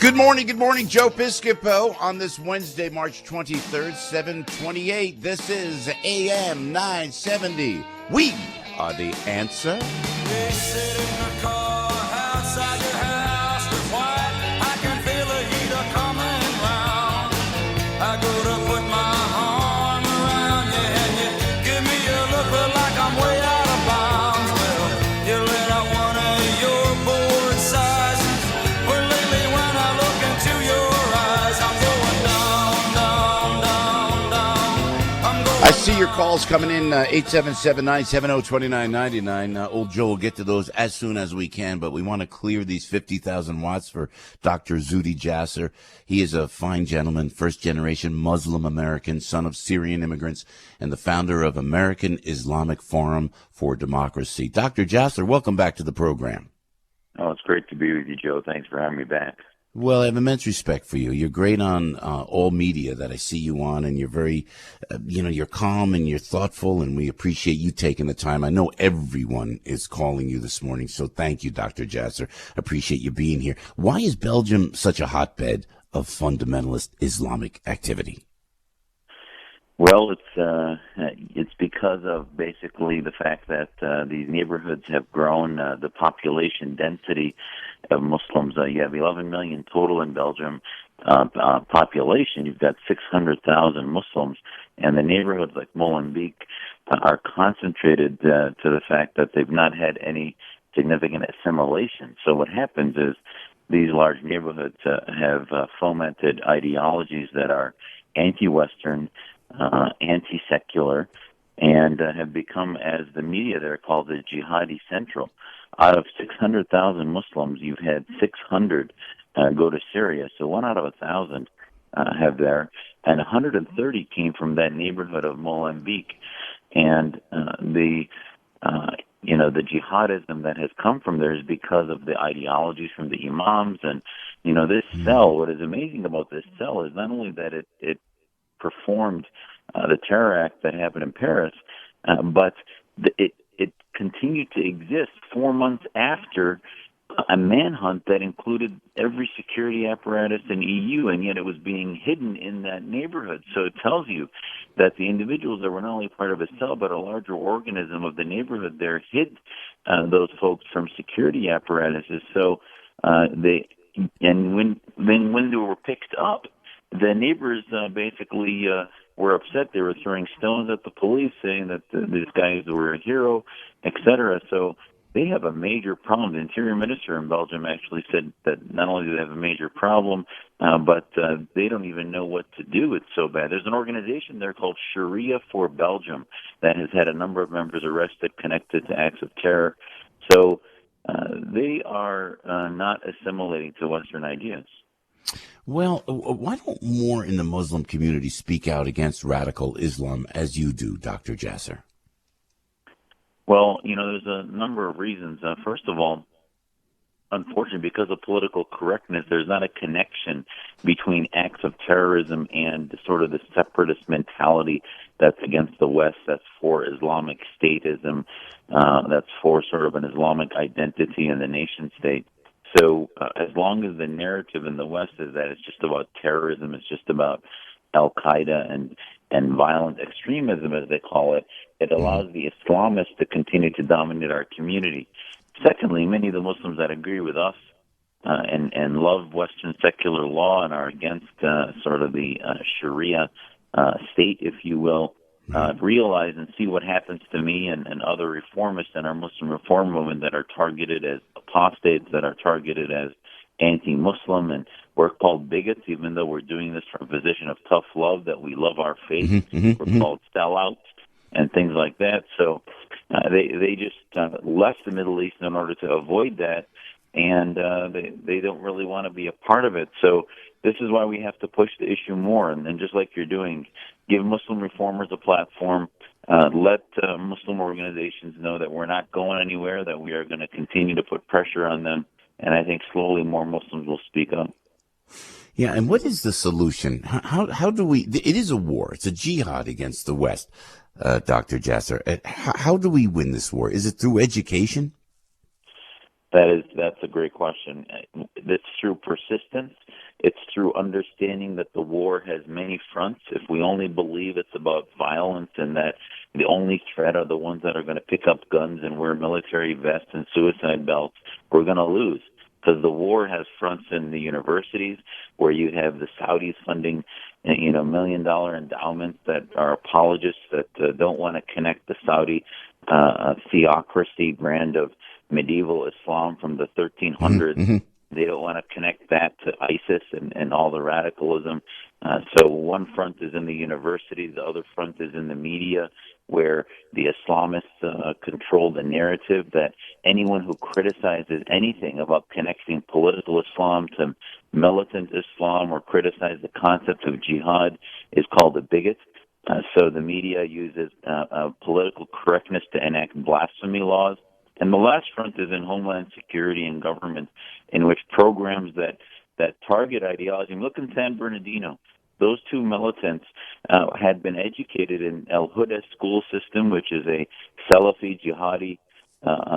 Good morning, Joe Piscopo on this Wednesday, March 23rd, 728. This is AM 970. We are the answer. They sit in the car outside your house with white. I can feel the heater coming round. I go to put my arm around you and you give me a look like I'm way out of bounds. Well, you let out one of your bored sizes. Well, lately when I look into your eyes, I'm going down, down, down, down. I'm going I see your calls coming in, 877-970-2999. Old Joe will get to those as soon as we can, but we want to clear these 50,000 watts for Dr. Zuhdi Jasser. He is a fine gentleman, first-generation Muslim American, son of Syrian immigrants, and the founder of American Islamic Forum for Democracy. Dr. Jasser, welcome back to the program. Oh, it's great to be with you, Joe. Thanks for having me back. Well, I have immense respect for you. You're great on all media that I see you on, and you're very, you're calm and you're thoughtful, and we appreciate you taking the time. I know everyone is calling you this morning, so thank you, Dr. Jasser. Appreciate you being here. Why is Belgium such a hotbed of fundamentalist Islamic activity? Well, it's because of basically the fact that these neighborhoods have grown. The population density of Muslims, you have 11 million total in Belgium population. You've got 600,000 Muslims, and the neighborhoods like Molenbeek are concentrated to the fact that they've not had any significant assimilation. So what happens is these large neighborhoods have fomented ideologies that are anti-Western, anti-secular, and have become, as the media there called it, jihadi central. Out of 600,000 Muslims, you've had 600 go to Syria, so 1 out of 1,000 have there, and 130 came from that neighborhood of Molenbeek. And the jihadism that has come from there is because of the ideologies from the imams. And, this cell, what is amazing about this cell is not only that it performed the terror act that happened in Paris, but it continued to exist 4 months after a manhunt that included every security apparatus in EU, and yet it was being hidden in that neighborhood. So it tells you that the individuals that were not only part of a cell, but a larger organism of the neighborhood there hid those folks from security apparatuses. So when they were picked up, the neighbors basically were upset. They were throwing stones at the police, saying that these guys were a hero, etc. So they have a major problem. The Interior Minister in Belgium actually said that not only do they have a major problem, but they don't even know what to do. It's so bad. There's an organization there called Sharia for Belgium that has had a number of members arrested connected to acts of terror. So they are not assimilating to Western ideas. Well, why don't more in the Muslim community speak out against radical Islam as you do, Dr. Jasser? Well, there's a number of reasons. First of all, unfortunately, because of political correctness, there's not a connection between acts of terrorism and sort of the separatist mentality that's against the West, that's for Islamic statism, that's for sort of an Islamic identity in the nation state. So as long as the narrative in the West is that it's just about terrorism, it's just about Al-Qaeda and violent extremism, as they call it, it allows the Islamists to continue to dominate our community. Secondly, many of the Muslims that agree with us and love Western secular law and are against sort of the Sharia state, if you will, realize and see what happens to me and other reformists in our Muslim reform movement that are targeted as apostates, that are targeted as anti-Muslim, and we're called bigots, even though we're doing this from a position of tough love, that we love our faith. We're called sellouts and things like that. So they just left the Middle East in order to avoid that, and they don't really want to be a part of it. So this is why we have to push the issue more, and just like you're doing, give Muslim reformers a platform, let Muslim organizations know that we're not going anywhere, that we are going to continue to put pressure on them, and I think slowly more Muslims will speak up. Yeah, and what is the solution? How do we? It is a war. It's a jihad against the West, Dr. Jasser. How do we win this war? Is it through education? That's a great question. It's through persistence. It's through understanding that the war has many fronts. If we only believe it's about violence and that the only threat are the ones that are going to pick up guns and wear military vests and suicide belts, we're going to lose. Because the war has fronts in the universities where you have the Saudis funding, $1 million endowments that are apologists that don't want to connect the Saudi theocracy brand of medieval Islam from the 1300s. Mm-hmm. They don't want to connect that to ISIS and all the radicalism. So one front is in the universities, the other front is in the media, where the Islamists control the narrative that anyone who criticizes anything about connecting political Islam to militant Islam or criticize the concept of jihad is called a bigot. So the media uses political correctness to enact blasphemy laws. And the last front is in Homeland Security and government, in which programs that target ideology. Look in San Bernardino. Those two militants had been educated in El Huda school system, which is a Salafi jihadi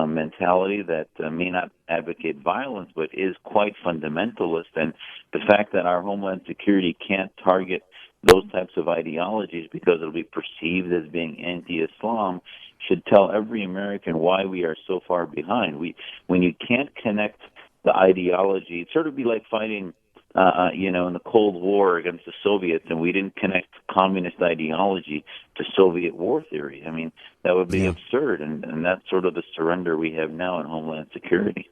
mentality that may not advocate violence, but is quite fundamentalist. And the fact that our Homeland Security can't target those types of ideologies because it'll be perceived as being anti-Islam should tell every American why we are so far behind. When you can't connect the ideology, it'd sort of be like fighting, in the Cold War against the Soviets, and we didn't connect communist ideology to Soviet war theory. I mean, that would be absurd, and that's sort of the surrender we have now in Homeland Security.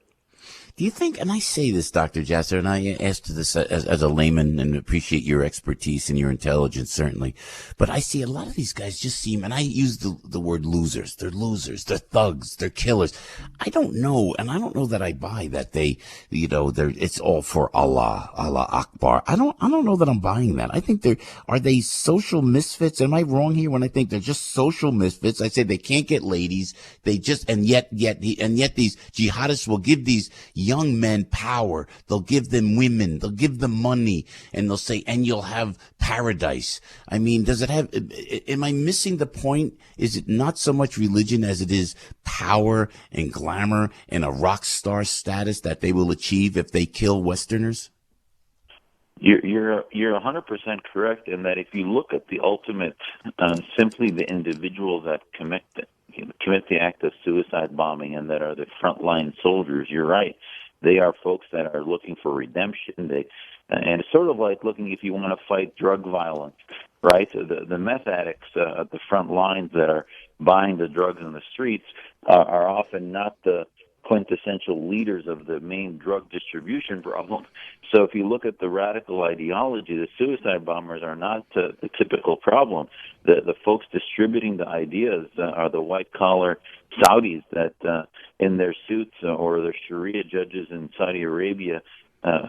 Do you think, and I say this, Dr. Jasser, and I asked this as a layman and appreciate your expertise and your intelligence, certainly, but I see a lot of these guys just seem, and I use the word losers. They're losers. They're thugs. They're killers. I don't know, and I don't know that I buy that it's all for Allah Akbar. I don't know that I'm buying that. I think are they social misfits? Am I wrong here when I think they're just social misfits? I say they can't get ladies. They just, and yet these jihadists will give these young men power. They'll give them women. They'll give them money, and they'll say, and you'll have paradise. I mean, am I missing the point? Is it not so much religion as it is power and glamour and a rock star status that they will achieve if they kill Westerners? You're 100% correct in that if you look at the ultimate, simply the individuals that commit the act of suicide bombing and that are the frontline soldiers, you're right. They are folks that are looking for redemption. And it's sort of like looking if you want to fight drug violence, right? The meth addicts at the front lines that are buying the drugs in the streets are often not the quintessential leaders of the main drug distribution problem. So if you look at the radical ideology, the suicide bombers are not the typical problem. The folks distributing the ideas are the white-collar Saudis that in their suits or the Sharia judges in Saudi Arabia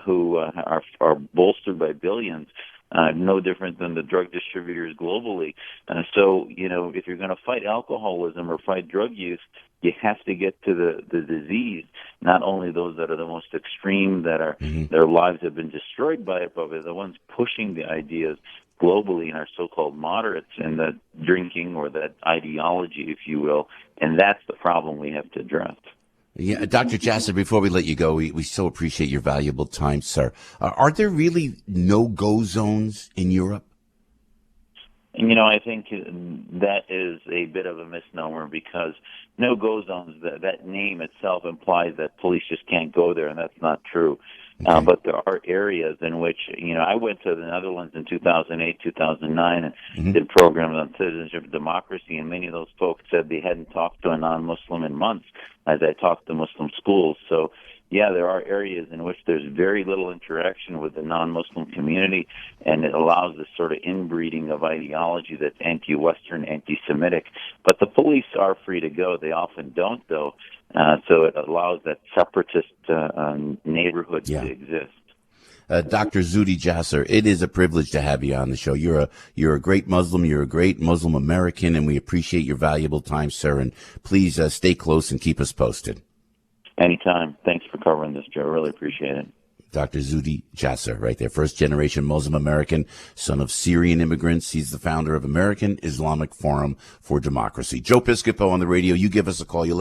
who are bolstered by billions. No different than the drug distributors globally. So, if you're going to fight alcoholism or fight drug use, you have to get to the disease, not only those that are the most extreme, that are their lives have been destroyed by it, but the ones pushing the ideas globally and are so-called moderates in that drinking or that ideology, if you will, and that's the problem we have to address. Yeah, Dr. Jasser, before we let you go, we so appreciate your valuable time, sir. Are there really no-go zones in Europe? And, I think that is a bit of a misnomer because no-go zones, that name itself implies that police just can't go there, and that's not true. Okay. But there are areas in which, I went to the Netherlands in 2008, 2009, and did programs on citizenship and democracy, and many of those folks said they hadn't talked to a non-Muslim in months as I talked to Muslim schools. So, yeah, there are areas in which there's very little interaction with the non-Muslim community, and it allows this sort of inbreeding of ideology that's anti-Western, anti-Semitic. But the police are free to go. They often don't, though. So it allows that separatist neighborhood to exist. Dr. Zuhdi Jasser, it is a privilege to have you on the show. You're a great Muslim. You're a great Muslim American, and we appreciate your valuable time, sir. And please stay close and keep us posted. Anytime. Thanks for covering this, Joe. Really appreciate it. Dr. Zuhdi Jasser, right there, first-generation Muslim American, son of Syrian immigrants. He's the founder of American Islamic Forum for Democracy. Joe Piscopo on the radio. You give us a call.